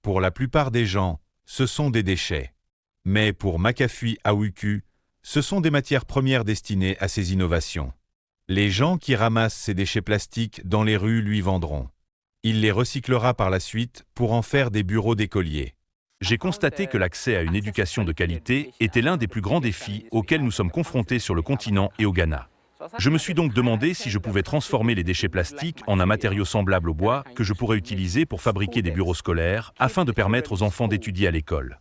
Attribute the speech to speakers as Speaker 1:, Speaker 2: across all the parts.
Speaker 1: Pour la plupart des gens, ce sont des déchets. Mais pour McAfee Awuku, ce sont des matières premières destinées à ces innovations. Les gens qui ramassent ces déchets plastiques dans les rues lui vendront. Il les recyclera par la suite pour en faire des bureaux d'écoliers.
Speaker 2: J'ai constaté que l'accès à une éducation de qualité était l'un des plus grands défis auxquels nous sommes confrontés sur le continent et au Ghana. Je me suis donc demandé si je pouvais transformer les déchets plastiques en un matériau semblable au bois que je pourrais utiliser pour fabriquer des bureaux scolaires afin de permettre aux enfants d'étudier à l'école.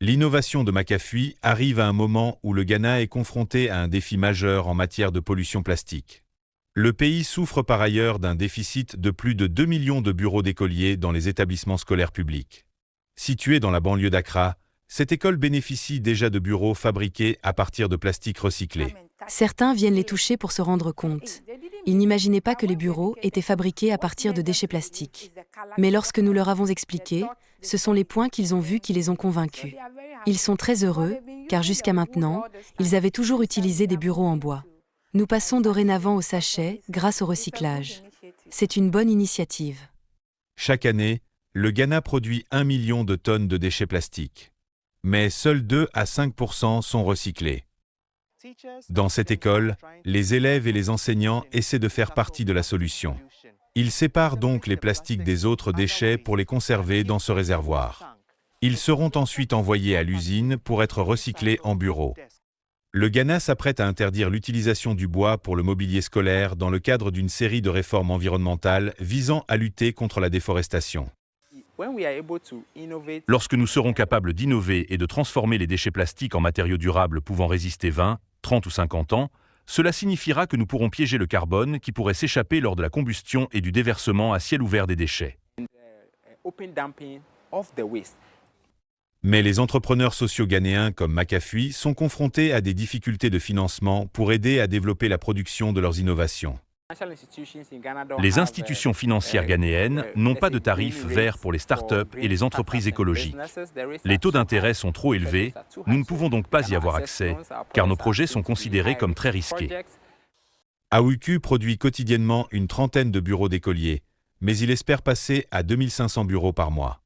Speaker 1: L'innovation de McAfee arrive à un moment où le Ghana est confronté à un défi majeur en matière de pollution plastique. Le pays souffre par ailleurs d'un déficit de plus de 2 millions de bureaux d'écoliers dans les établissements scolaires publics. Située dans la banlieue d'Accra, cette école bénéficie déjà de bureaux fabriqués à partir de plastique recyclé.
Speaker 3: Certains viennent les toucher pour se rendre compte. Ils n'imaginaient pas que les bureaux étaient fabriqués à partir de déchets plastiques. Mais lorsque nous leur avons expliqué, ce sont les points qu'ils ont vus qui les ont convaincus. Ils sont très heureux, car jusqu'à maintenant, ils avaient toujours utilisé des bureaux en bois. Nous passons dorénavant au sachet grâce au recyclage. C'est une bonne initiative.
Speaker 1: Chaque année, le Ghana produit 1 million de tonnes de déchets plastiques. Mais seuls 2 à 5% sont recyclés. Dans cette école, les élèves et les enseignants essaient de faire partie de la solution. Ils séparent donc les plastiques des autres déchets pour les conserver dans ce réservoir. Ils seront ensuite envoyés à l'usine pour être recyclés en bureau. Le Ghana s'apprête à interdire l'utilisation du bois pour le mobilier scolaire dans le cadre d'une série de réformes environnementales visant à lutter contre la déforestation.
Speaker 2: Lorsque nous serons capables d'innover et de transformer les déchets plastiques en matériaux durables pouvant résister 20, 30 ou 50 ans, cela signifiera que nous pourrons piéger le carbone qui pourrait s'échapper lors de la combustion et du déversement à ciel ouvert des déchets.
Speaker 1: Mais les entrepreneurs sociaux ghanéens comme McAfee sont confrontés à des difficultés de financement pour aider à développer la production de leurs innovations.
Speaker 2: Les institutions financières ghanéennes n'ont pas de tarifs verts pour les startups et les entreprises écologiques. Les taux d'intérêt sont trop élevés, nous ne pouvons donc pas y avoir accès, car nos projets sont considérés comme très risqués.
Speaker 1: Awuku produit quotidiennement une trentaine de bureaux d'écoliers, mais il espère passer à 2500 bureaux par mois.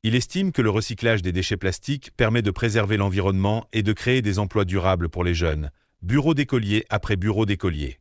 Speaker 1: Il estime que le recyclage des déchets plastiques permet de préserver l'environnement et de créer des emplois durables pour les jeunes, bureau d'écolier après bureau d'écolier.